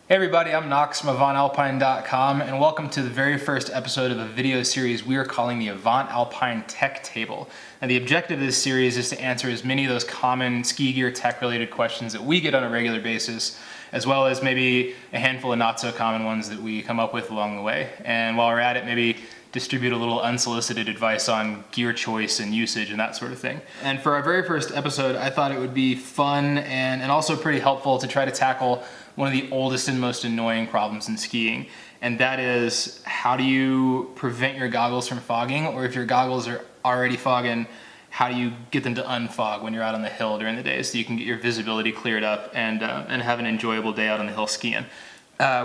Hey everybody, I'm Knox from AvantAlpine.com and welcome to the very first episode of a video series we are calling the Avant Alpine Tech Table. And the objective of this series is to answer as many of those common ski gear tech related questions that we get on a regular basis, as well as maybe a handful of not so common ones that we come up with along the way. And while we're at it, maybe distribute a little unsolicited advice on gear choice and usage and that sort of thing. And for our very first episode, I thought it would be fun and also pretty helpful to try to tackle one of the oldest and most annoying problems in skiing. And that is, how do you prevent your goggles from fogging? Or if your goggles are already fogging, how do you get them to unfog when you're out on the hill during the day so you can get your visibility cleared up and have an enjoyable day out on the hill skiing?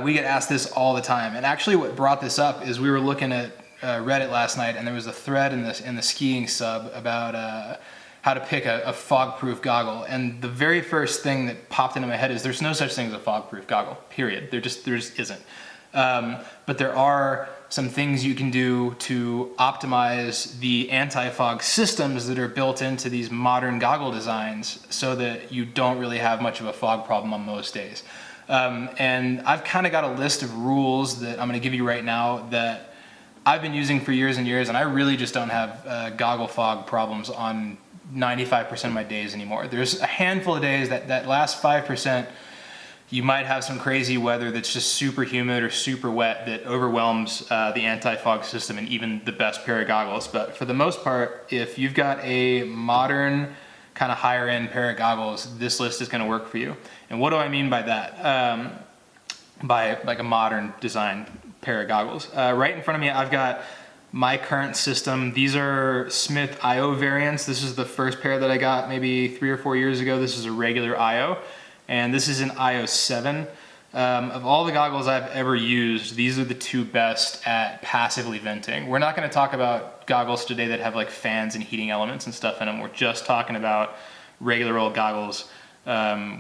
We get asked this all the time. And actually what brought this up is we were looking at Reddit last night, and there was a thread in the skiing sub about how to pick a fog-proof goggle. And the very first thing that popped into my head is there's no such thing as a fog-proof goggle, period. There just isn't. But there are some things you can do to optimize the anti-fog systems that are built into these modern goggle designs so that you don't really have much of a fog problem on most days. And I've kind of got a list of rules that I'm going to give you right now that I've been using for years and years, and I really just don't have goggle fog problems on 95% of my days anymore. There's a handful of days that last 5%, you might have some crazy weather that's just super humid or super wet that overwhelms the anti-fog system and even the best pair of goggles. But for the most part, if you've got a modern kind of higher end pair of goggles, this list is going to work for you. And what do I mean by that? By like a modern design pair of goggles. Right in front of me, I've got my current system. These are Smith IO variants. This is the first pair that I got maybe 3 or 4 years ago. This is a regular IO, and this is an IO 7. Of all the goggles I've ever used, these are the two best at passively venting. We're not going to talk about goggles today that have like fans and heating elements and stuff in them. We're just talking about regular old goggles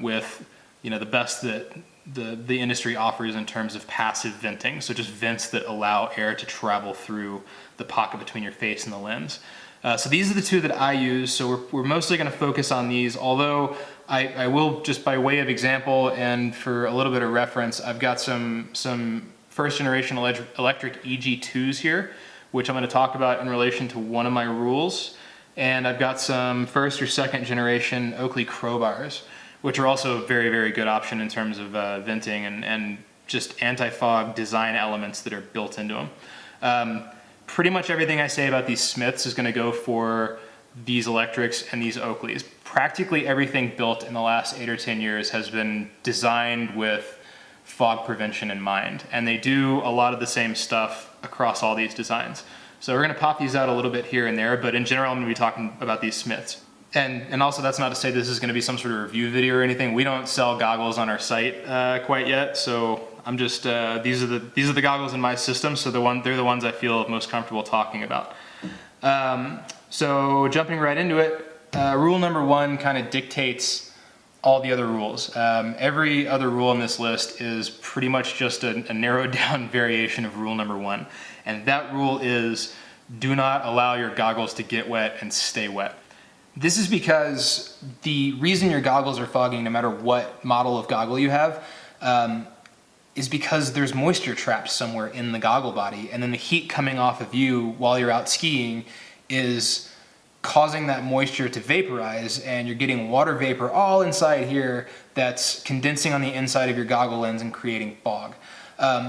with, you know, the best that the industry offers in terms of passive venting, so just vents that allow air to travel through the pocket between your face and the lens. So these are the two that I use, so we're mostly going to focus on these, although I will, just by way of example and for a little bit of reference, I've got some first generation electric EG2s here, which I'm going to talk about in relation to one of my rules, and I've got some first or second generation Oakley crowbars, which are also a very, very good option in terms of venting and just anti-fog design elements that are built into them. Pretty much everything I say about these Smiths is going to go for these electrics and these Oakleys. Practically everything built in the last 8 or 10 years has been designed with fog prevention in mind, and they do a lot of the same stuff across all these designs. So we're going to pop these out a little bit here and there, but in general I'm going to be talking about these Smiths. And also, that's not to say this is going to be some sort of review video or anything. We don't sell goggles on our site quite yet, so I'm just these are the goggles in my system, so they're the ones I feel most comfortable talking about. So jumping right into it, rule number 1 kind of dictates all the other rules. Every other rule on this list is pretty much just a narrowed down variation of rule number 1, and that rule is do not allow your goggles to get wet and stay wet. This is because the reason your goggles are fogging, no matter what model of goggle you have, is because there's moisture trapped somewhere in the goggle body, and then the heat coming off of you while you're out skiing is causing that moisture to vaporize, and you're getting water vapor all inside here that's condensing on the inside of your goggle lens and creating fog.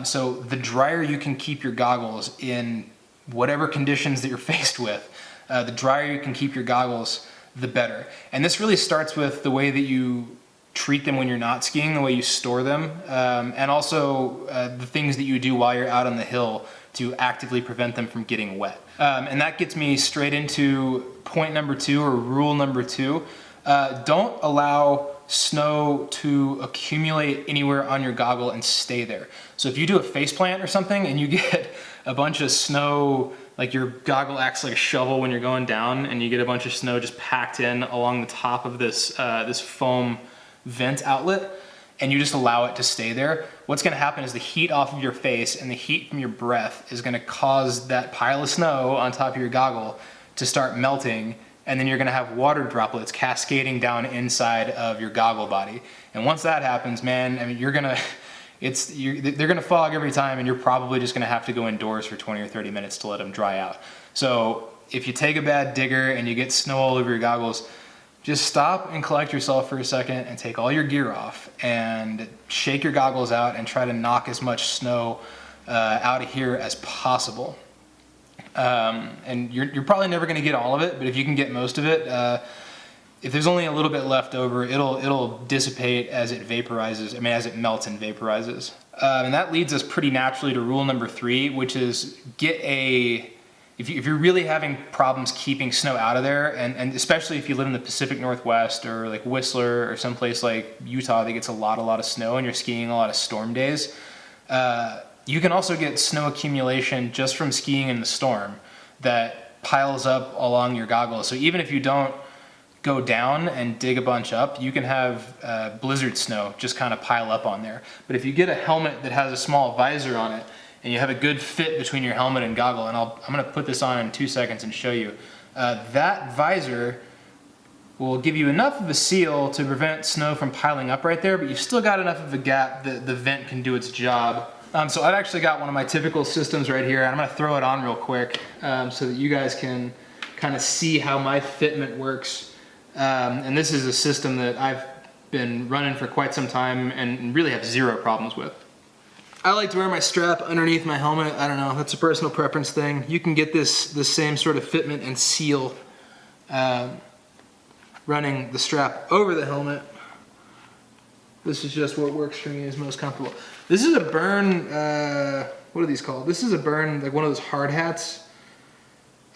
So the drier you can keep your goggles in whatever conditions that you're faced with, the drier you can keep your goggles, the better. And this really starts with the way that you treat them when you're not skiing, the way you store them, and also the things that you do while you're out on the hill to actively prevent them from getting wet. And that gets me straight into point number 2, or rule number 2. Don't allow snow to accumulate anywhere on your goggle and stay there. So if you do a face plant or something and you get a bunch of snow, like your goggle acts like a shovel when you're going down, and you get a bunch of snow just packed in along the top of this this foam vent outlet, and you just allow it to stay there, what's going to happen is the heat off of your face and the heat from your breath is going to cause that pile of snow on top of your goggle to start melting, and then you're going to have water droplets cascading down inside of your goggle body. And once that happens, man, I mean, you're gonna they're going to fog every time, and you're probably just going to have to go indoors for 20 or 30 minutes to let them dry out. So if you take a bad digger and you get snow all over your goggles, just stop and collect yourself for a second and take all your gear off and shake your goggles out and try to knock as much snow out of here as possible. And you're probably never going to get all of it, but if you can get most of it, if there's only a little bit left over, it'll dissipate as it vaporizes. I mean, as it melts and vaporizes. And that leads us pretty naturally to rule number 3, which is if you're really having problems keeping snow out of there, and especially if you live in the Pacific Northwest or like Whistler or someplace like Utah that gets a lot of snow and you're skiing a lot of storm days, you can also get snow accumulation just from skiing in the storm that piles up along your goggles. So even if you don't go down and dig a bunch up, you can have blizzard snow just kind of pile up on there. But if you get a helmet that has a small visor on it, and you have a good fit between your helmet and goggle, and I'm going to put this on in 2 seconds and show you, that visor will give you enough of a seal to prevent snow from piling up right there, but you've still got enough of a gap that the vent can do its job. So I've actually got one of my typical systems right here, and I'm going to throw it on real quick so that you guys can kind of see how my fitment works. And this is a system that I've been running for quite some time and really have zero problems with. I like to wear my strap underneath my helmet. I don't know, that's a personal preference thing. You can get this same sort of fitment and seal running the strap over the helmet. This is just what works for me is most comfortable. This is a Burn, what are these called? This is a Burn, like one of those hard hats.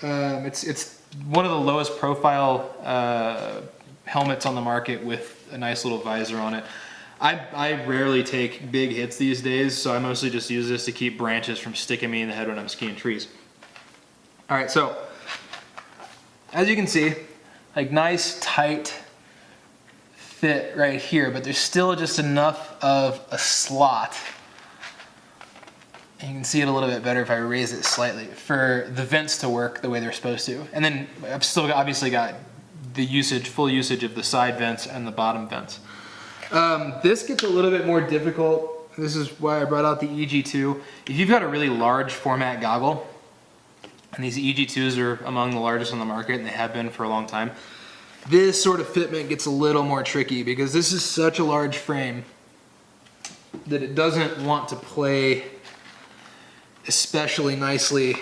It's one of the lowest profile helmets on the market with a nice little visor on it. I rarely take big hits these days, so I mostly just use this to keep branches from sticking me in the head when I'm skiing trees. All right, so as you can see, like nice tight fit right here, but there's still just enough of a slot. And you can see it a little bit better if I raise it slightly for the vents to work the way they're supposed to. And then I've still obviously got the full usage of the side vents and the bottom vents. This gets a little bit more difficult. This is why I brought out the EG2. If you've got a really large format goggle, and these EG2s are among the largest on the market, and they have been for a long time, this sort of fitment gets a little more tricky because this is such a large frame that it doesn't want to play especially nicely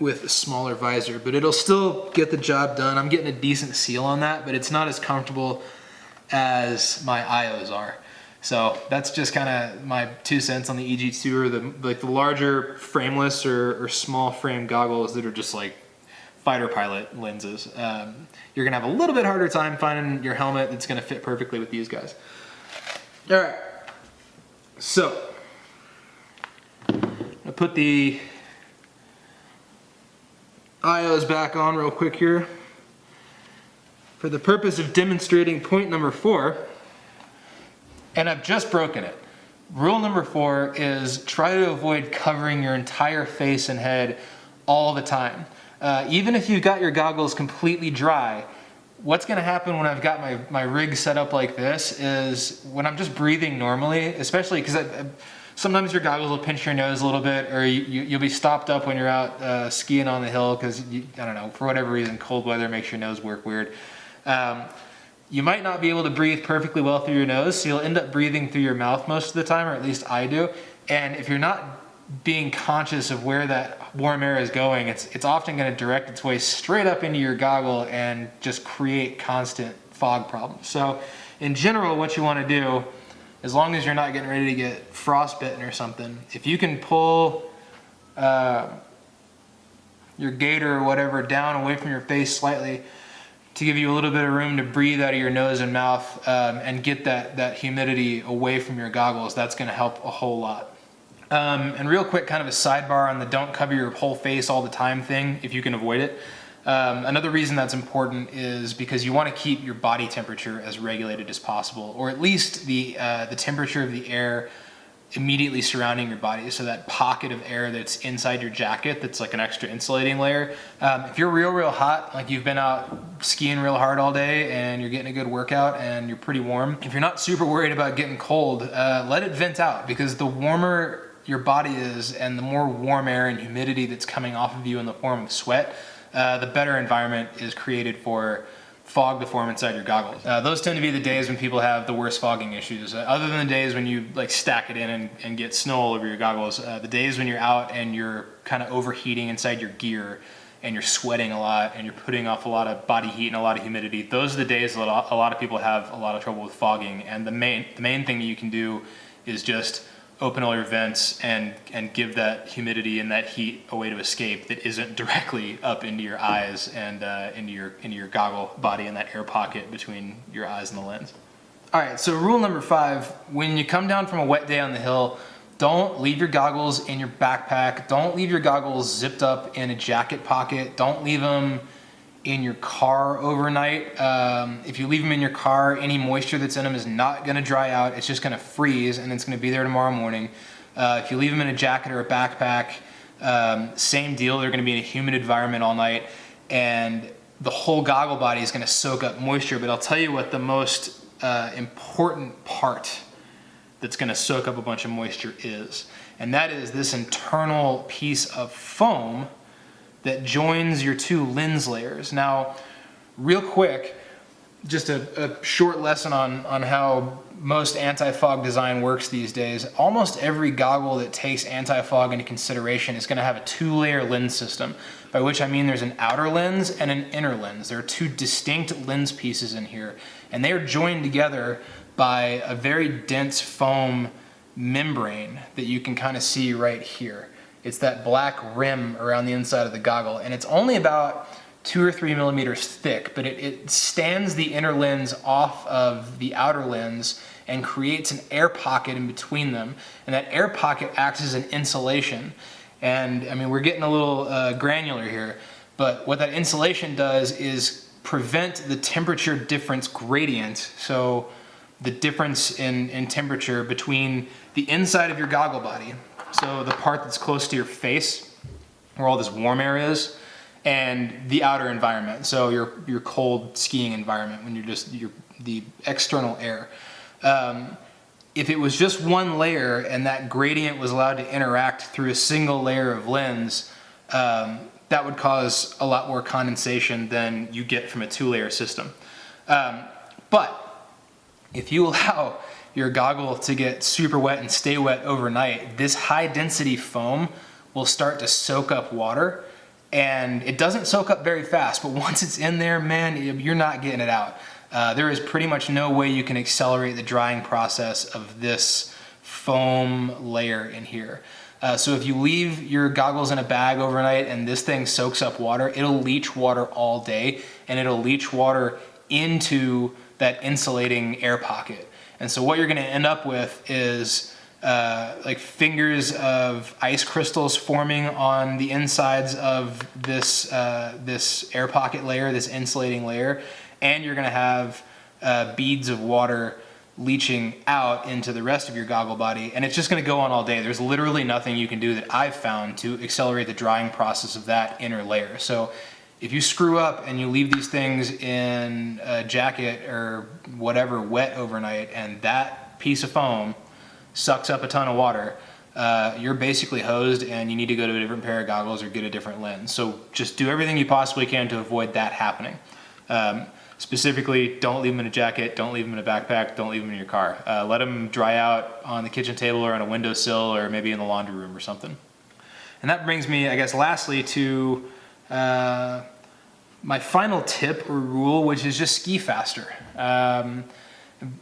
with a smaller visor, but it'll still get the job done. I'm getting a decent seal on that, but it's not as comfortable as my IOs are. So that's just kind of my 2 cents on the EG2 or the larger frameless or small frame goggles that are just like fighter pilot lenses. You're gonna have a little bit harder time finding your helmet that's gonna fit perfectly with these guys. All right, so I'll put the IOs back on real quick here for the purpose of demonstrating point number 4, and I've just broken it. Rule number 4 is try to avoid covering your entire face and head all the time. Even if you've got your goggles completely dry, what's going to happen when I've got my rig set up like this is when I'm just breathing normally, especially because sometimes your goggles will pinch your nose a little bit, or you'll be stopped up when you're out skiing on the hill because, I don't know, for whatever reason, cold weather makes your nose work weird. You might not be able to breathe perfectly well through your nose, so you'll end up breathing through your mouth most of the time, or at least I do. And if you're not being conscious of where that warm air is going, it's often going to direct its way straight up into your goggle and just create constant fog problems. So in general, what you want to do, as long as you're not getting ready to get frostbitten or something, if you can pull your gaiter or whatever down away from your face slightly to give you a little bit of room to breathe out of your nose and mouth and get that humidity away from your goggles, that's going to help a whole lot. And real quick, kind of a sidebar on the don't cover your whole face all the time thing, if you can avoid it. Another reason that's important is because you want to keep your body temperature as regulated as possible, or at least the temperature of the air immediately surrounding your body. So that pocket of air that's inside your jacket, that's like an extra insulating layer. If you're real hot, like you've been out skiing real hard all day and you're getting a good workout and you're pretty warm, if you're not super worried about getting cold, let it vent out, because the warmer your body is and the more warm air and humidity that's coming off of you in the form of sweat, the better environment is created for fog to form inside your goggles. Those tend to be the days when people have the worst fogging issues. Other than the days when you like stack it in and get snow all over your goggles, the days when you're out and you're kind of overheating inside your gear and you're sweating a lot and you're putting off a lot of body heat and a lot of humidity, those are the days that a lot of people have a lot of trouble with fogging. And the main thing that you can do is just open all your vents and give that humidity and that heat a way to escape that isn't directly up into your eyes and into your goggle body and that air pocket between your eyes and the lens. All right, so rule number 5, when you come down from a wet day on the hill, don't leave your goggles in your backpack. Don't leave your goggles zipped up in a jacket pocket. Don't leave them in your car overnight. If you leave them in your car, any moisture that's in them is not gonna dry out. It's just gonna freeze and it's gonna be there tomorrow morning. If you leave them in a jacket or a backpack, same deal. They're gonna be in a humid environment all night and the whole goggle body is gonna soak up moisture. But I'll tell you what the most important part that's gonna soak up a bunch of moisture is, and that is this internal piece of foam that joins your 2 lens layers. Now, real quick, just a short lesson on how most anti-fog design works these days. Almost every goggle that takes anti-fog into consideration is gonna have a 2-layer lens system, by which I mean there's an outer lens and an inner lens. There are 2 distinct lens pieces in here, and they are joined together by a very dense foam membrane that you can kind of see right here. It's that black rim around the inside of the goggle, and it's only about 2 or 3 millimeters thick, but it stands the inner lens off of the outer lens and creates an air pocket in between them. And that air pocket acts as an insulation. And I mean, we're getting a little granular here, but what that insulation does is prevent the temperature difference gradient. So the difference in temperature between the inside of your goggle body, so the part that's close to your face, where all this warm air is, and the outer environment, so your cold skiing environment when you're just the external air. If it was just one layer and that gradient was allowed to interact through a single layer of lens, that would cause a lot more condensation than you get from a 2-layer system. But if you allow your goggle to get super wet and stay wet overnight, this high density foam will start to soak up water, and it doesn't soak up very fast, but once it's in there, man, you're not getting it out. There is pretty much no way you can accelerate the drying process of this foam layer in here. So if you leave your goggles in a bag overnight and this thing soaks up water, it'll leach water all day, and it'll leach water into that insulating air pocket. And so what you're gonna end up with is like fingers of ice crystals forming on the insides of this, this air pocket layer, this insulating layer, and you're gonna have beads of water leaching out into the rest of your goggle body, and it's just gonna go on all day. There's literally nothing you can do that I've found to accelerate the drying process of that inner layer. So if you screw up and you leave these things in a jacket or whatever wet overnight and that piece of foam sucks up a ton of water, you're basically hosed and you need to go to a different pair of goggles or get a different lens. So just do everything you possibly can to avoid that happening. Specifically, don't leave them in a jacket, don't leave them in a backpack, don't leave them in your car. Let them dry out on the kitchen table or on a windowsill or maybe in the laundry room or something. And that brings me, I guess, lastly to my final tip or rule, which is just ski faster.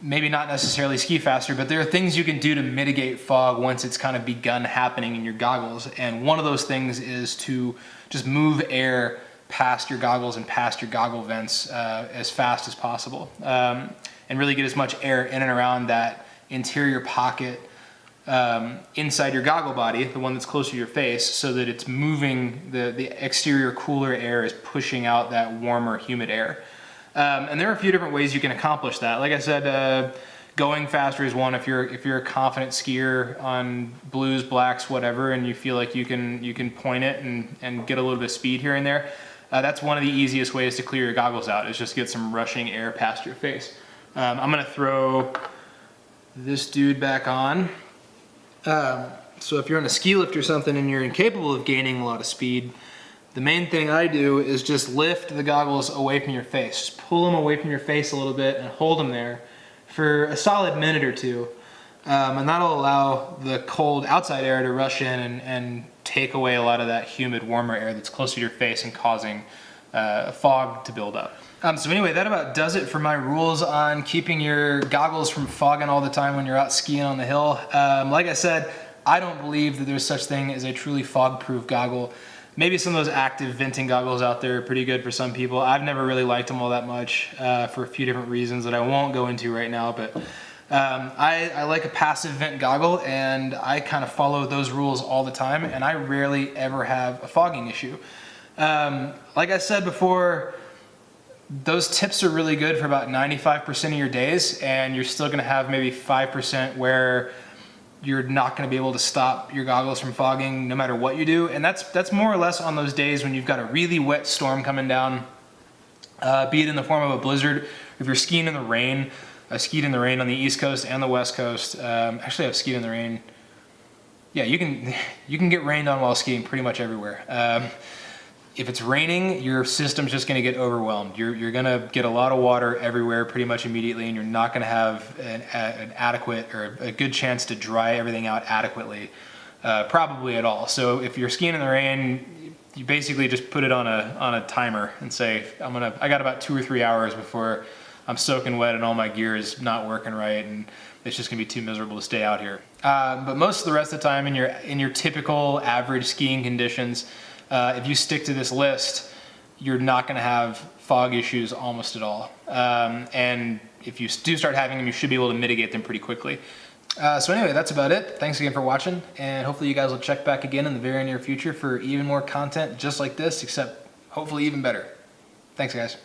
Maybe not necessarily ski faster, but there are things you can do to mitigate fog once it's kind of begun happening in your goggles. And one of those things is to just move air past your goggles and past your goggle vents as fast as possible, and really get as much air in and around that interior pocket inside your goggle body, the one that's closer to your face, so that it's moving, the exterior cooler air is pushing out that warmer humid air. And there are a few different ways you can accomplish that. Like I said, Going faster is one. If you're a confident skier on blues, blacks, whatever, and you feel like you can point it and get a little bit of speed here and there, that's one of the easiest ways to clear your goggles out, is just get some rushing air past your face. I'm gonna throw this dude back on. So if you're on a ski lift or something and you're incapable of gaining a lot of speed, the main thing I do is just lift the goggles away from your face. Just pull them away from your face a little bit and hold them there for a solid minute or two. And that'll allow the cold outside air to rush in and take away a lot of that humid, warmer air that's closer to your face and causing fog to build up. So anyway, that about does it for my rules on keeping your goggles from fogging all the time when you're out skiing on the hill. Like I said, I don't believe that there's such thing as a truly fog-proof goggle. Maybe some of those active venting goggles out there are pretty good for some people. I've never really liked them all that much for a few different reasons that I won't go into right now, but I like a passive vent goggle, and I kind of follow those rules all the time, and I rarely ever have a fogging issue. Like I said before, those tips are really good for about 95% of your days, and you're still gonna have maybe 5% where you're not going to be able to stop your goggles from fogging no matter what you do. And that's more or less on those days when you've got a really wet storm coming down, be it in the form of a blizzard. If you're skiing in the rain, I skied in the rain on the East Coast and the West Coast. Actually, I've skied in the rain. Yeah, you can get rained on while skiing pretty much everywhere. If it's raining, your system's just going to get overwhelmed. You're going to get a lot of water everywhere pretty much immediately, and you're not going to have an adequate or a good chance to dry everything out adequately, probably at all. So if you're skiing in the rain, you basically just put it on a timer and say, I got about 2 or 3 hours before I'm soaking wet and all my gear is not working right, and it's just going to be too miserable to stay out here. But most of the rest of the time, in your typical average skiing conditions, if you stick to this list, you're not going to have fog issues almost at all. And if you do start having them, you should be able to mitigate them pretty quickly. So anyway, that's about it. Thanks again for watching, and hopefully you guys will check back again in the very near future for even more content just like this, except hopefully even better. Thanks, guys.